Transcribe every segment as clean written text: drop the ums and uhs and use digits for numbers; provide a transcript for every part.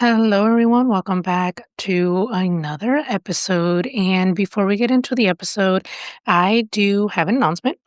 Hello, everyone. Welcome back to another episode. And before we get into the episode, I do have an announcement.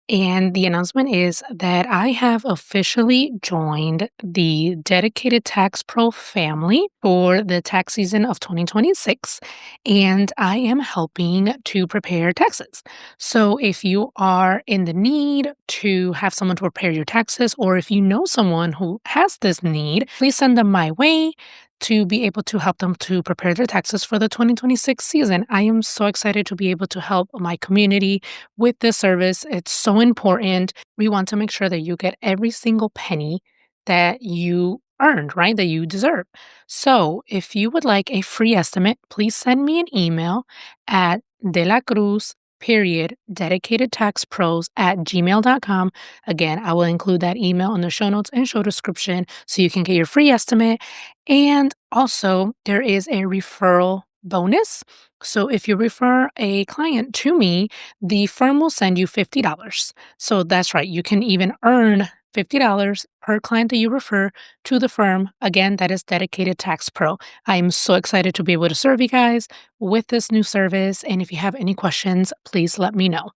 And the announcement is that I have officially joined the Dedicated Tax Pro family for the tax season of 2026. And I am helping to prepare taxes. So if you are in the need to have someone to prepare your taxes, or if you know someone who has this need, please send them my way to be able to help them to prepare their taxes for the 2026 season. I am so excited to be able to help my community with this service. It's so important. We want to make sure that you get every single penny that you earned, right? That you deserve. So if you would like a free estimate, please send me an email at delacruz period dedicated tax pros at gmail.com. Again, I will include that email in the show notes and show description so you can get your free estimate. And also, there is a referral bonus. So if you refer a client to me, the firm will send you $50. So that's right. You can even earn $50 per client that you refer to the firm. Again, that is Dedicated Tax Pro. I am so excited to be able to serve you guys with this new service. And if you have any questions, please let me know.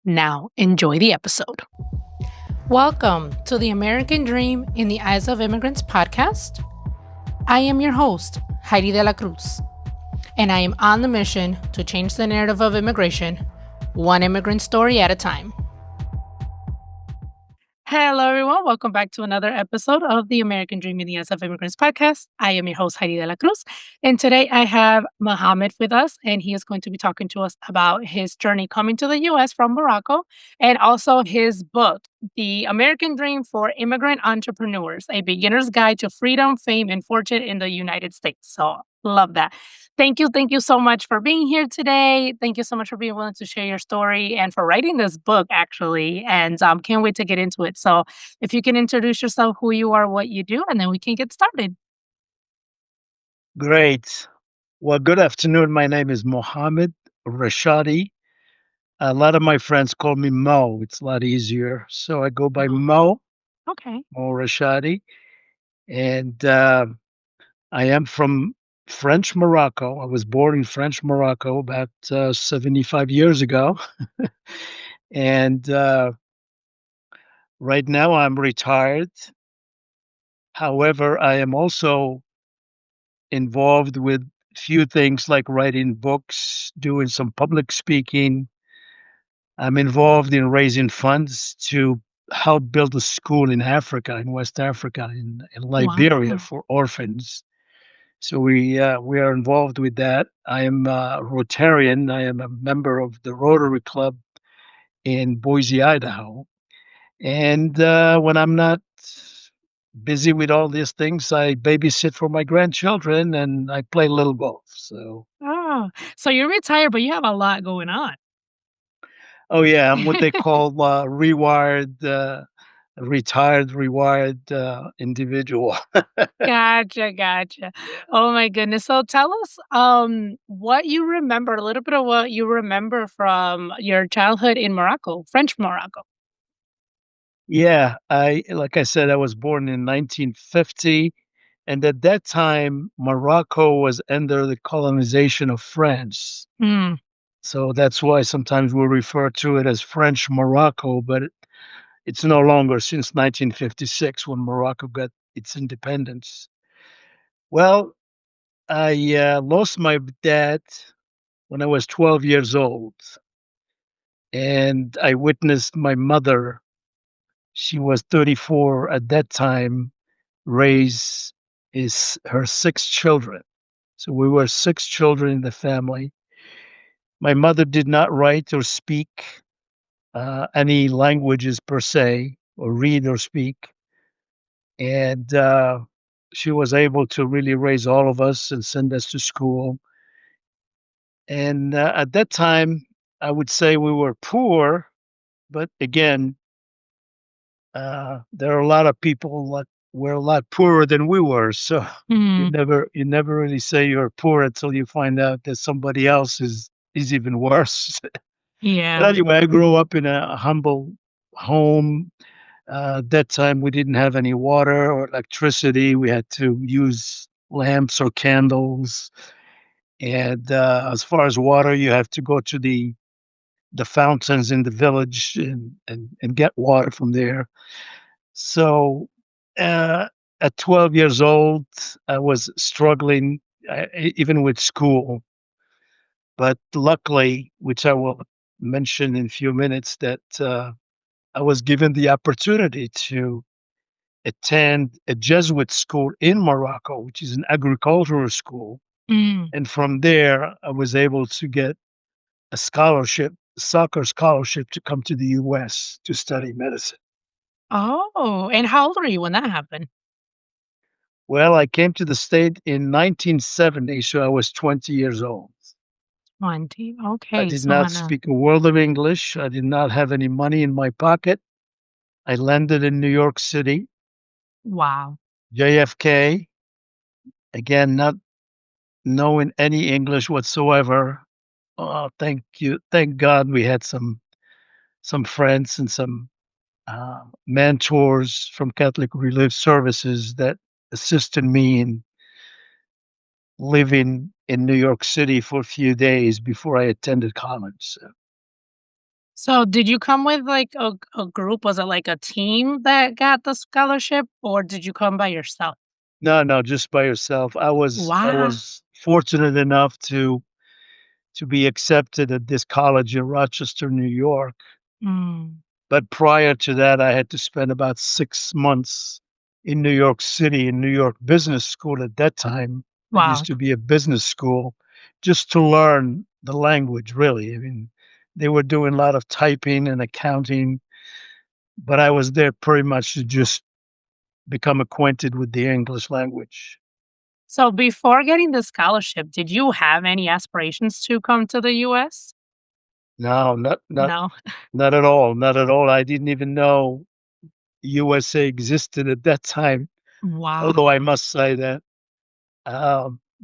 Now, enjoy the episode. Welcome to the American Dream in the Eyes of Immigrants podcast. I am your host, Heidy De La Cruz, and I am on the mission to change the narrative of immigration, one immigrant story at a time. Hello, everyone. Welcome back to another episode of the American Dream in the Eyes of Immigrants podcast. I am your host, Heidy De La Cruz. And today I have Mohammed with us, and he is going to be talking to us about his journey coming to the U.S. from Morocco and also his book, The American Dream for Immigrant Entrepreneurs, A Beginner's Guide to Freedom, Fame, and Fortune in the United States. So, love that. Thank you. Thank you so much for being here today. Thank you so much for being willing to share your story and for writing this book, actually. And can't wait to get into it. So, if you can introduce yourself, who you are, what you do, and then we can get started. Great. Well, good afternoon. My name is Mohammed Rashadi. A lot of my friends call me Mo. It's a lot easier. So I go by Oh, okay. Mo Rashadi. And I am from French Morocco. I was born in French Morocco about 75 years ago. And right now I'm retired. However, I am also involved with few things like writing books, doing some public speaking. I'm involved in raising funds to help build a school in Africa, in West Africa, in Liberia Wow. for orphans. So we are involved with that. I am a Rotarian. I am a member of the Rotary Club in Boise, Idaho. And when I'm not busy with all these things, I babysit for my grandchildren and I play a little golf. So, Oh, so you're retired, but you have a lot going on. oh yeah, I'm what they call retired, rewired individual. Gotcha, gotcha. Yeah. Oh my goodness. So tell us what you remember, a little bit of what you remember from your childhood in Morocco, French Morocco. Yeah, I like I said, I was born in 1950, and at that time, Morocco was under the colonization of France. Mm, So that's why sometimes we refer to it as French Morocco, but it's no longer since 1956 when Morocco got its independence. Well, I lost my dad when I was 12 years old, and I witnessed my mother, she was 34 at that time, raise is her six children. So we were six children in the family. My mother did not write or speak any languages per se, or read or speak. And she was able to really raise all of us and send us to school. And at that time, I would say we were poor, but again, there are a lot of people that were a lot poorer than we were. So mm, you never really say you're poor until you find out that somebody else is even worse. But yeah. anyway, I grew up in a humble home. At that time, we didn't have any water or electricity. We had to use lamps or candles. And as far as water, you have to go to the fountains in the village and get water from there. So uh, at 12 years old, I was struggling even with school. But luckily, which I will mention in a few minutes, that I was given the opportunity to attend a Jesuit school in Morocco, which is an agricultural school. Mm. And from there, I was able to get a scholarship, soccer scholarship, to come to the US to study medicine. Oh, and how old were you when that happened? Well, I came to the state in 1970, so I was 20 years old. 20. I Okay, did so not on a speak a word of English. I did not have any money in my pocket. I landed in New York City, wow. JFK, again, not knowing any English whatsoever. Oh, thank you. Thank God we had some friends and some mentors from Catholic Relief Services that assisted me in living in New York City for a few days before I attended college. So, So did you come with, like, a group? Was it like a team that got the scholarship, or did you come by yourself? no, no, just by yourself. I Wow. was fortunate enough to be accepted at this college in Rochester, New York. Mm. But prior to that, I had to spend about 6 months in New York City, in New York Business School at that time. It used Wow. to be a business school just to learn the language, really. I mean, they were doing a lot of typing and accounting, but I was there pretty much to just become acquainted with the English language. So before getting the scholarship, did you have any aspirations to come to the US? No, No? not at all. Not at all. I didn't even know USA existed at that time. Although Wow. I must say that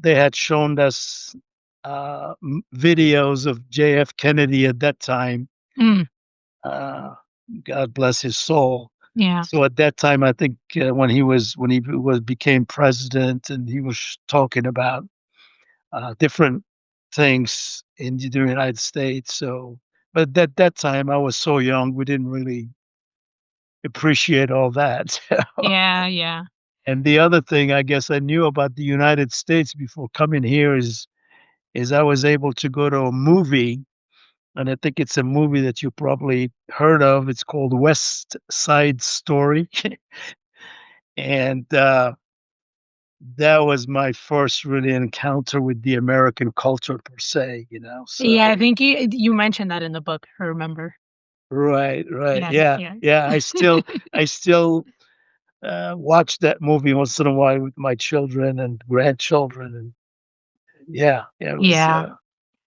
they had shown us videos of JF Kennedy at that time. Mm, Uh, God bless his soul. yeah. So at that time, I think when he was became president, and he was talking about different things in the United States. So, but at that time, I was so young, we didn't really appreciate all that. Yeah, yeah. And the other thing I guess I knew about the United States before coming here is I was able to go to a movie, and I think it's a movie that you probably heard of. It's called West Side Story, and that was my first really encounter with the American culture per se. Yeah, I So think you mentioned that in the book, I remember. right, right, Yeah, yeah, yeah. yeah. I still watch that movie once in a while with my children and grandchildren, and yeah, yeah, it was. Yeah.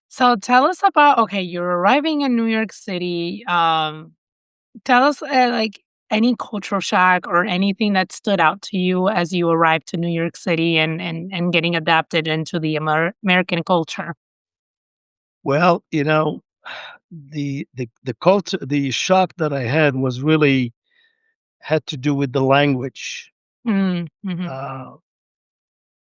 So tell us about okay, you're arriving in New York City. Tell us like any cultural shock or anything that stood out to you as you arrived to New York City and getting adapted into the American culture. Well, the shock that I had was really had to do with the language. Mm, mhm. Uh,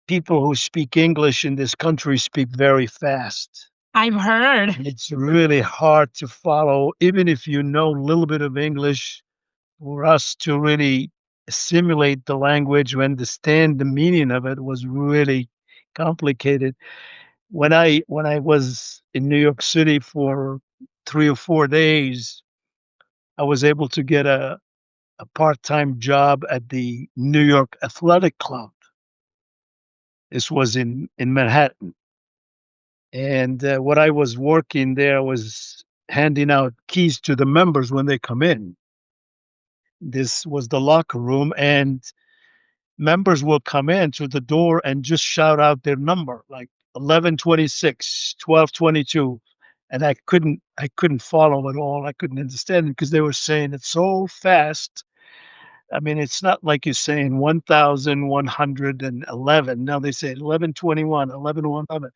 People who speak English in this country speak very fast. I've heard. And it's really hard to follow, even if you know a little bit of English, for us to really assimilate the language or understand the meaning of it was really complicated. When I was in New York City for 3 or 4 days, I was able to get a part-time job at the New York Athletic Club. This was in Manhattan, and what I was working there was handing out keys to the members when they come in. This was the locker room, and members will come in through the door and just shout out their number, like 1126, 1222, and I couldn't follow it all. I couldn't understand it because they were saying it so fast. I mean, it's not like you're saying 1,111. Now they say 1121, 1111.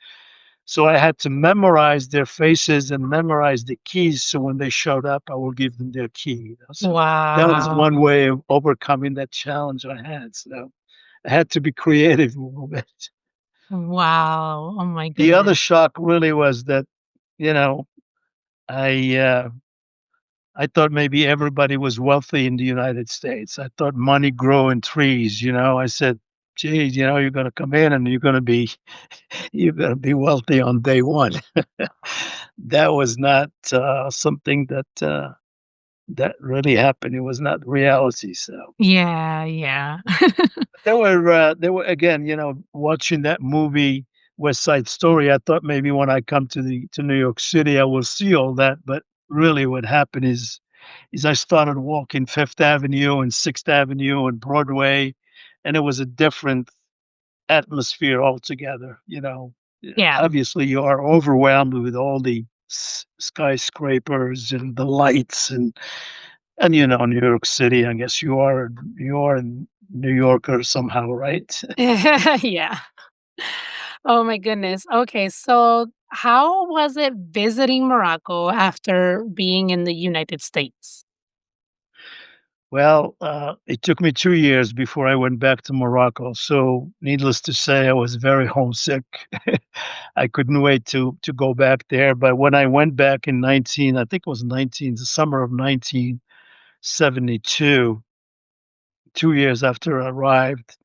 So I had to memorize their faces and memorize the keys. So when they showed up, I will give them their key. So that was Wow. one way of overcoming that challenge I had. So I had to be creative a little bit. Wow. Oh my The other goodness. shock really was that, you know, I uh, I thought maybe everybody was wealthy in the United States. I thought money grew in trees. I said, "Geez, you're going to come in and you're going to be wealthy on day one." That was not something that really happened. It was not reality. So Yeah, yeah. there were again, watching that movie West Side Story. I thought maybe when I come to New York City, I will see all that, but really, what happened is I started walking Fifth Avenue and Sixth Avenue and Broadway, and it was a different atmosphere altogether. Yeah. Obviously, you are overwhelmed with all the skyscrapers and the lights and New York City. I guess you are a New Yorker somehow, right? Yeah. Oh my goodness. Okay, so how was it visiting Morocco after being in the United States? Well, it took me 2 years before I went back to Morocco. So, needless to say, I was very homesick. I couldn't wait to go back there. But when I went back in 19, I think it was 19, the summer of 1972, 2 years after I arrived,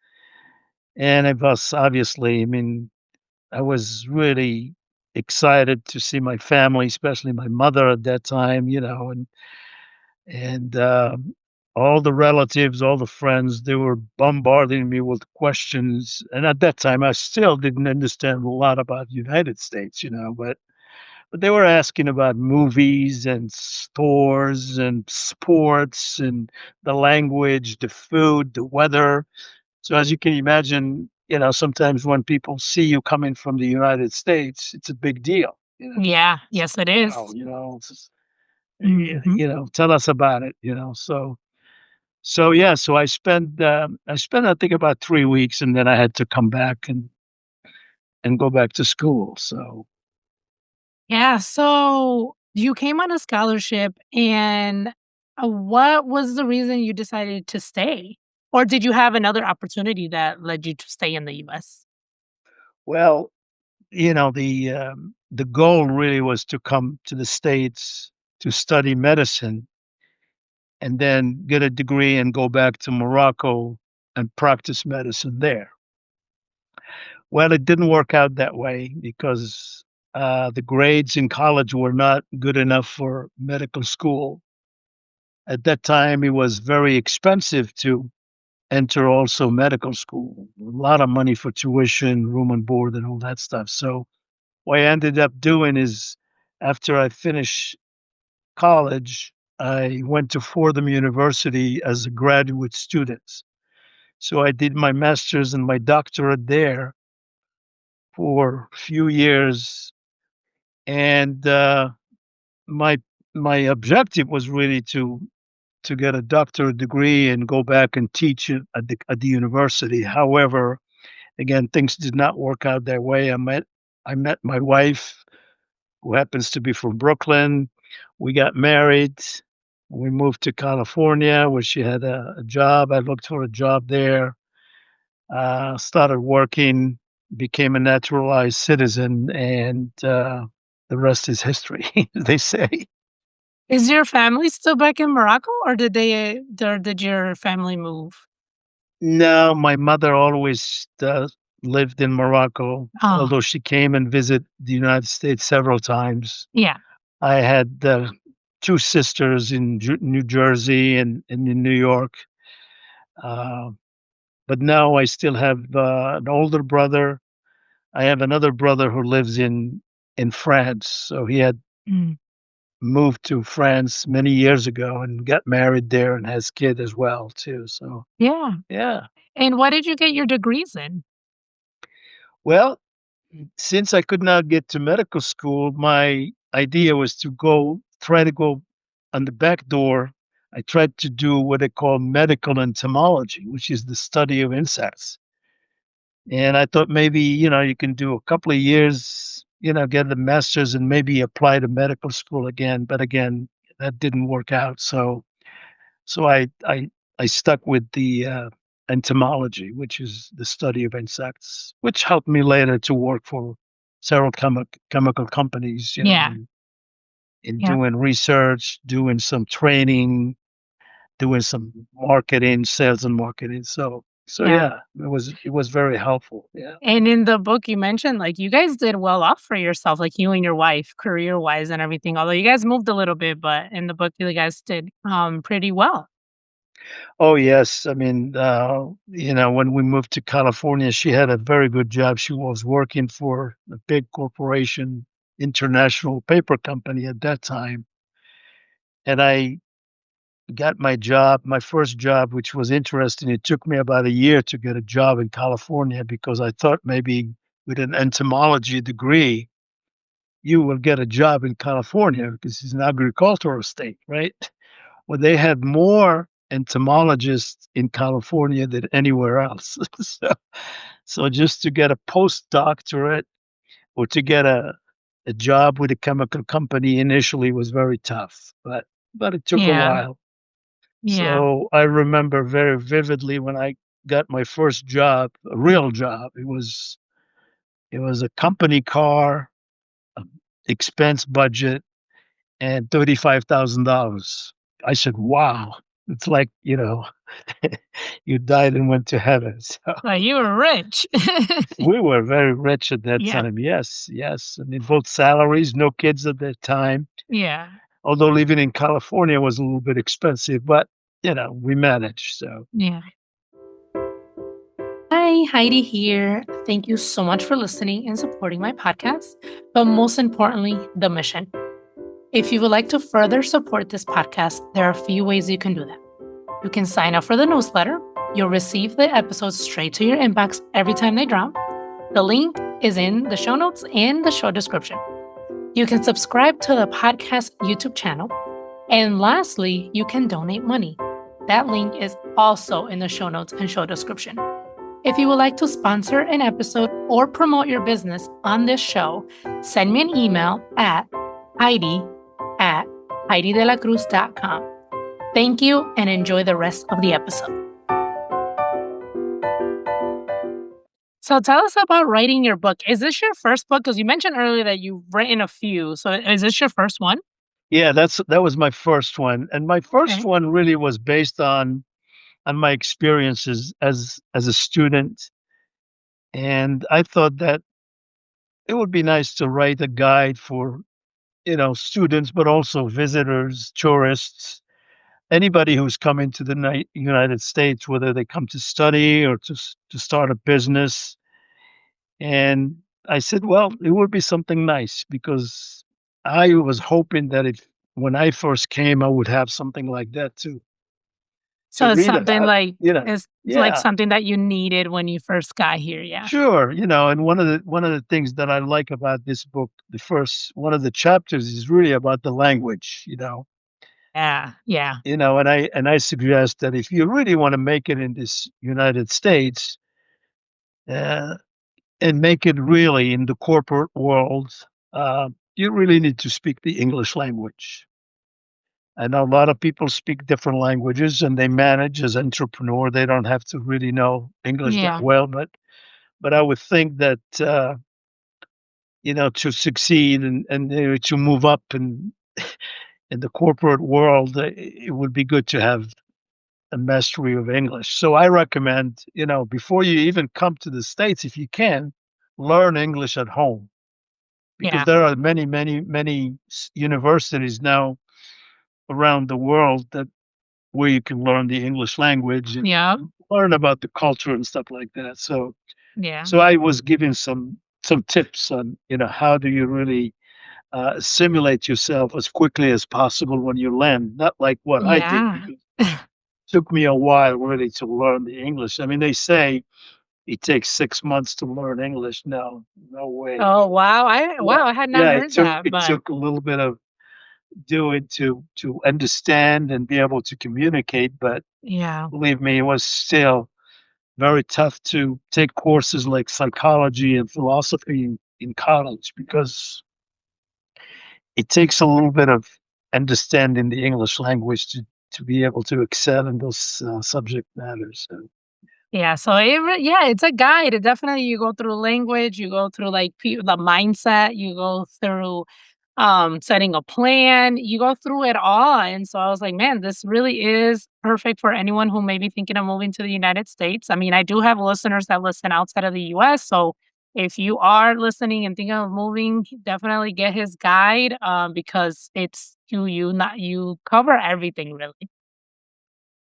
and it was obviously, I mean, I was really excited to see my family, especially my mother at that time, and all the relatives, all the friends, they were bombarding me with questions. And at that time, I still didn't understand a lot about the United States, but they were asking about movies and stores and sports and the language, the food, the weather. So as you can imagine, sometimes when people see you coming from the United States, it's a big deal. Yeah, It's yes it like, wow, is. y Mhm. tell us about it. So yeah, so I spent I think about 3 weeks, and then I had to come back and go back to school. So, Yeah, so you came on a scholarship and what was the reason you decided to stay? Or did you have another opportunity that led you to stay in the US? well, the goal really was to come to the States to study medicine and then get a degree and go back to Morocco and practice medicine there. Well, it didn't work out that way because the grades in college were not good enough for medical school. At that time, it was very expensive to enter also medical school. A lot of money for tuition, room and board, and all that stuff. So what I ended up doing is after I finished college, I went to Fordham University as a graduate student. So I did my master's and my doctorate there for a few years, and my my objective was really to get a doctorate degree and go back and teach it at the university. However, again, things did not work out that way. I met my wife, who happens to be from Brooklyn. We got married. We moved to California, where she had a job. I looked for a job there. Started working, became a naturalized citizen, and the rest is history, as they say. Is your family still back in Morocco or did your family move? No, my mother always lived in Morocco, Oh, although she came and visited the United States several times. yeah. I had two sisters in New Jersey and in New York. Uh, but now I still have an older brother. I have another brother who lives in France. So he had Mm. moved to France many years ago and got married there and has kid as well too. So Yeah. yeah. And what did you get your degrees in? Well, since I could not get to medical school, my idea was to try to go on the back door. I tried to do what they call medical entomology, which is the study of insects. And I thought maybe, you can do a couple of years, get the master's and maybe apply to medical school again. But again, that didn't work out. So I stuck with entomology, which is the study of insects, which helped me later to work for several chemical companies, Yeah. in Yeah. doing research, doing some training, doing some marketing, sales and marketing. So Yeah. yeah, it was very helpful. Yeah. And in the book, you mentioned, like, you guys did well off for yourself, like, you and your wife, career-wise and everything, although you guys moved a little bit, but in the book, you guys did, pretty well. Oh yes. I mean, when we moved to California, she had a very good job. She was working for a big corporation, international paper company at that time. And I got my first job, which was interesting. It took me about a year to get a job in California because I thought maybe with an entomology degree, you will get a job in California because it's an agricultural state, right? Well, they had more entomologists in California than anywhere else. So just to get a postdoctorate or to get a job with a chemical company initially was very tough, but it took a Yeah. while. Yeah. So I remember very vividly when I got my first job, a real job. It was a company car, um, expense budget, and $35,000. I said, "Wow." It's like, you died and went to heaven. So Like, you were rich. we were very rich at that Yeah. time. Yes, yes. And in both salaries, no kids at that time. Yeah. Although living in California was a little bit expensive, but we managed. So Yeah. Hi, Heidi here. Thank you so much for listening and supporting my podcast, but most importantly, the mission. If you would like to further support this podcast, there are a few ways you can do that. You can sign up for the newsletter. You'll receive the episodes straight to your inbox every time they drop. The link is in the show notes and the show description. You can subscribe to the podcast YouTube channel. And lastly, you can donate money. That link is also in the show notes and show description. If you would like to sponsor an episode or promote your business on this show, send me an email at Heidi@HeidiDelacruz.com. Thank you and enjoy the rest of the episode. So tell us about writing your book. Is this your first book? Because you mentioned earlier that you've written a few. So is this your first one? yeah, that was my first one. And my first Okay. one really was based on my experiences as a student. And I thought that it would be nice to write a guide for, students, but also visitors, tourists, anybody who's coming to the United States, whether they come to study or to start a business. And I said, well, it would be something nice because I was hoping that if when I first came, I would have something like that to So it's read something about. like it's like Yeah, something that you needed when you first got here. Yeah. sure. And one of the things that I like about this book, the first one of the chapters is really about the language. Yeah. Yeah. And I suggest that if you really want to make it in this United States, uh, and make it really in the corporate world, you really need to speak the English language. I know a lot of people speak different languages and they manage as entrepreneur. They don't have to really know English that Yeah. well, but I would think that to succeed and to move up in the corporate world, it would be good to have a mastery of English. So I recommend, before you even come to the States, if you can, learn English at home because Yeah. there are many, many, many universities now around the world that where you can learn the English language and Yeah. learn about the culture and stuff like that. So, Yeah. so I was giving some tips on, how do you really simulate yourself as quickly as possible when you land. Not like what I did Yeah. because took me a while really to learn the English. I mean, they say it takes 6 months to learn English. No, no way. Oh, wow. Yeah, I had not yeah. It heard took that, it but took a little bit of doing to understand and be able to communicate. But yeah. believe me, it was still very tough to take courses like psychology and philosophy in college because it takes a little bit of understanding the English language to be able to excel in those subject matters. So, Yeah, so yeah, it's a guide. It definitely you go through language, you go through like the mindset, you go through setting a plan, you go through it all. And so I was like, man, this really is perfect for anyone who may be thinking of moving to the United States. I mean, I do have listeners that listen outside of the US, so if you are listening and thinking of moving, definitely get his guide because it's you not you cover everything really.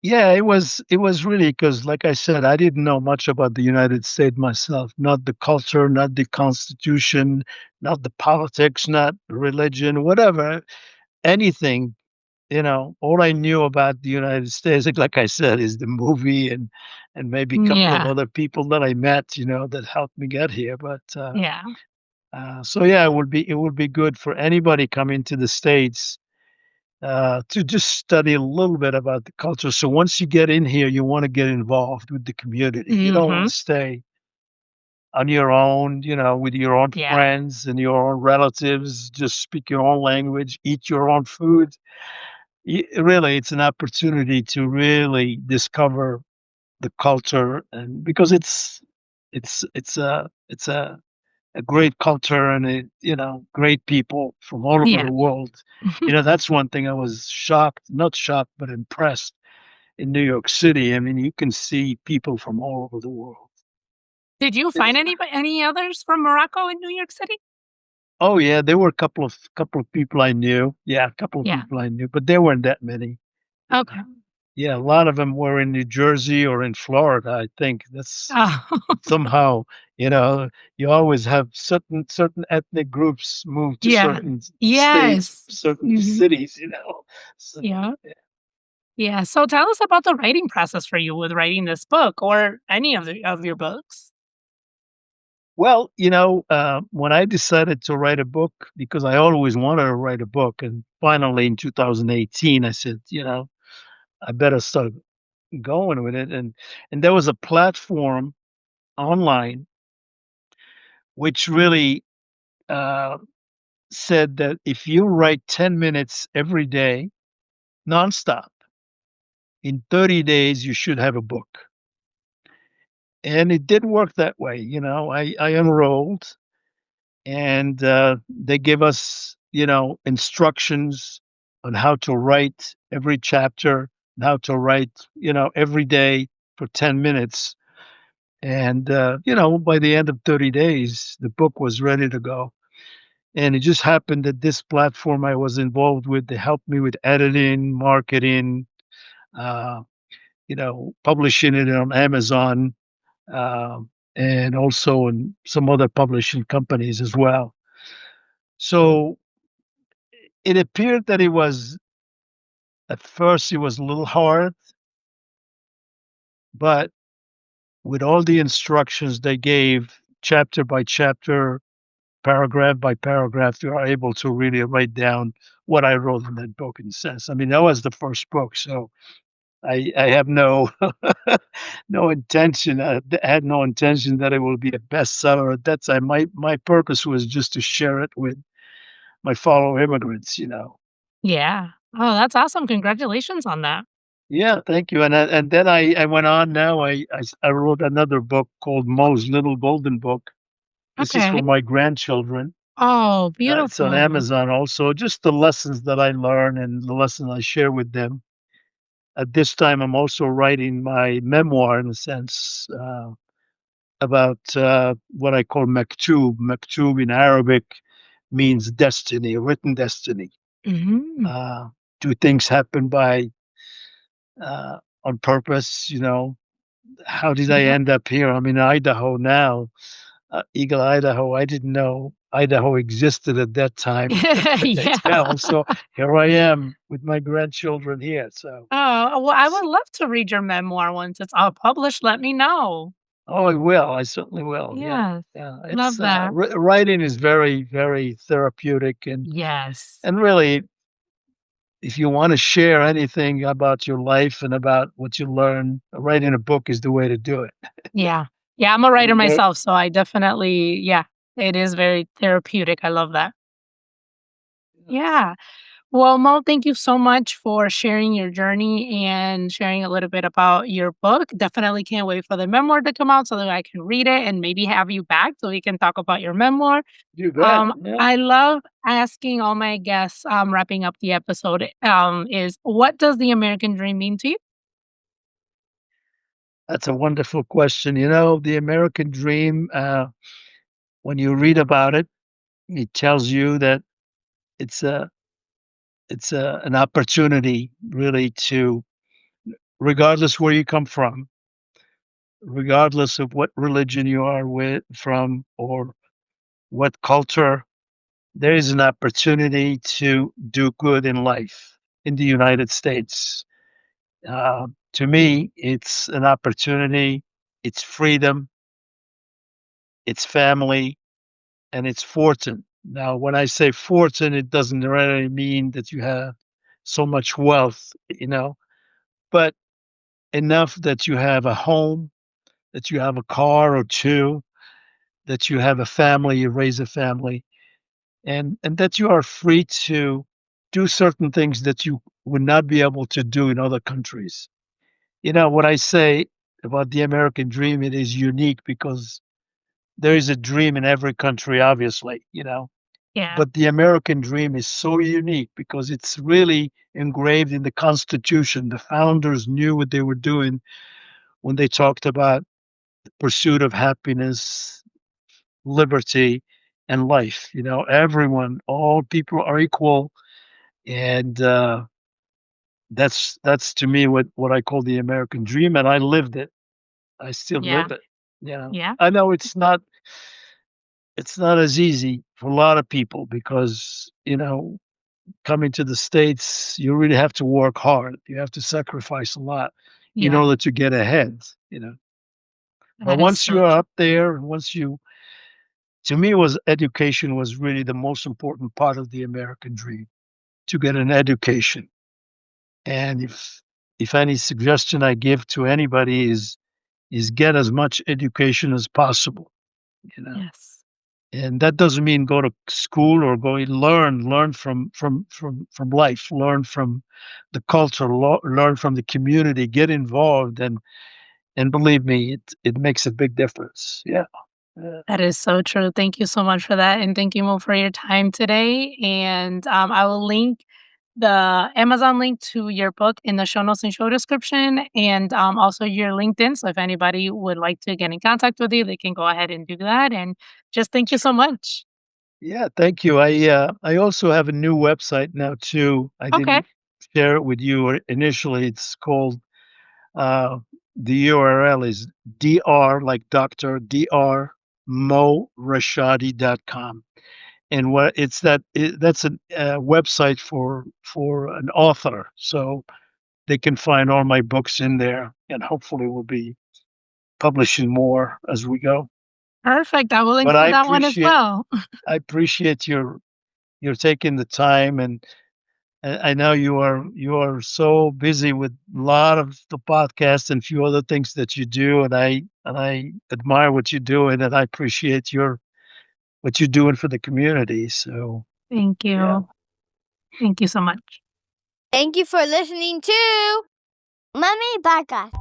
Yeah, it was really because, like I said, I didn't know much about the United States myself, not the culture, not the Constitution, not the politics, not religion, whatever, anything. All I knew about the United States, like I said, is the movie and maybe a couple of Yeah. other people that I met, that helped me get here. But Yeah. so yeah, it would be good for anybody coming to the States to just study a little bit about the culture. So once you get in here, you want to get involved with the community. You don't want Mhm. to stay on your own, with your own Yeah. friends and your own relatives, just speak your own language, eat your own food. Really, it's an opportunity to really discover the culture, and because it's a great culture, and great people from all over Yeah. the world. That's one thing I was shocked, not shocked, but impressed in New York City. I mean, you can see people from all over the world. Did you find any others from Morocco in New York City? Oh yeah, there were a couple of people I knew. Yeah, a couple of Yeah. people I knew, but there weren't that many. Okay. Yeah, a lot of them were in New Jersey or in Florida. I think that's Oh, somehow, you know, you always have certain ethnic groups move to yeah. certain states, Yes. certain Mhm. cities. So, Yeah. yeah. Yeah. So tell us about the writing process for you with writing this book or any of your books. Well, when I decided to write a book, because I always wanted to write a book, and finally in 2018, I said, I better start going with it. And there was a platform online which really uh, said that if you write 10 minutes every day, nonstop, in 30 days, you should have a book. And it did work that way. I enrolled, and they give us, instructions on how to write every chapter, and how to write, every day for 10 minutes. And, by the end of 30 days, the book was ready to go. And it just happened that this platform I was involved with, they helped me with editing, marketing, uh, publishing it on Amazon, and also in some other publishing companies as well. So it appeared that at first, it was a little hard, but with all the instructions they gave, chapter by chapter, paragraph by paragraph, you are able to really write down what I wrote in that book in a sense. I mean, that was the first book, so I have no no intention. I had no intention that it will be a bestseller at that time. My purpose was just to share it with my fellow immigrants. Yeah. Oh, that's awesome. Congratulations on that. Yeah, thank you. And then I went on. Now I wrote another book called Mo's Little Golden Book. This is for Okay. my grandchildren. Oh, It's on beautiful. Amazon also. Just the lessons that I learn and the lessons I share with them. At this time, I'm also writing my memoir in a sense. About what I call maktub. Maktub in Arabic means destiny, written destiny. Mhm. Uh, do things happen by on purpose? How did I Yeah. end up here? I'm in Idaho now, Eagle, Idaho. I didn't know Idaho existed at that time Yeah. as well. So here I am with my grandchildren here. So, Oh, well, I would love to read your memoir once it's all published. Let me know. oh, I will. I certainly will. Yeah. Yes. Yeah, Love it's that. writing is very, very therapeutic, and Yes. really, if you want to share anything about your life and about what you learn, writing a book is the way to do it. Yeah. Yeah, I'm a writer And myself, so I definitely yeah, it is very therapeutic. I love that. Yeah. Well, Mo, thank you so much for sharing your journey and sharing a little bit about your book. Definitely can't wait for the memoir to come out so that I can read it and maybe have you back so we can talk about your memoir. You bet. Yeah. I love asking all my guests, wrapping up the episode, is what does the American dream mean to you? That's a wonderful question. The American dream, when you read about it, it tells you that it's a an opportunity really to, regardless where you come from, regardless of what religion you are from, or what culture, there is an opportunity to do good in life in the United States. To me, it's an opportunity, it's freedom, it's family, and it's fortune. Now, when I say fortune, it doesn't really mean that you have so much wealth, but enough that you have a home, that you have a car or two, that you have a family, you raise a family, and that you are free to do certain things that you would not be able to do in other countries. What I say about the American dream, it is unique because there is a dream in every country, obviously. Yeah. But the American dream is so unique because it's really engraved in the Constitution. The founders knew what they were doing when they talked about the pursuit of happiness, liberty, and life. Everyone, all people are equal, and that's to me what I call the American dream, and I lived it. I still Yeah. live it. Yeah. I know it's not as easy for a lot of people because coming to the States, you really have to work hard. You have to sacrifice a lot in Yeah. order to get ahead. But That is once so you're true. up there, and once you to me was education was really the most important part of the American dream, to get an education. And if any suggestion I give to anybody is get as much education as possible, you know. Yes. And that doesn't mean go to school or go learn from life, learn from the culture, learn from the community, get involved, and believe me, it makes a big difference. Yeah. Yeah. That is so true. Thank you so much for that. And thank you, Mo, for your time today. And I will link the Amazon link to your book in the show notes and show description, and also your LinkedIn. So if anybody would like to get in contact with you, they can go ahead and do that. And just thank you so much. Yeah, thank you. I also have a new website now too. I Okay. didn't share it with you initially. It's called uh the URL is dr like doctor dr morashadi.com. And what it's that's a website for an author, so they can find all my books in there, and hopefully we'll be publishing more as we go. Perfect. I will But include I that one as appreciate well. I appreciate your taking the time, and I know you are so busy with a lot of the podcast and a few other things that you do, and I admire what you do, and I appreciate your what you're doing for the community. So Thank yeah. you. Thank you so much. Thank you for listening to Mami Podcast.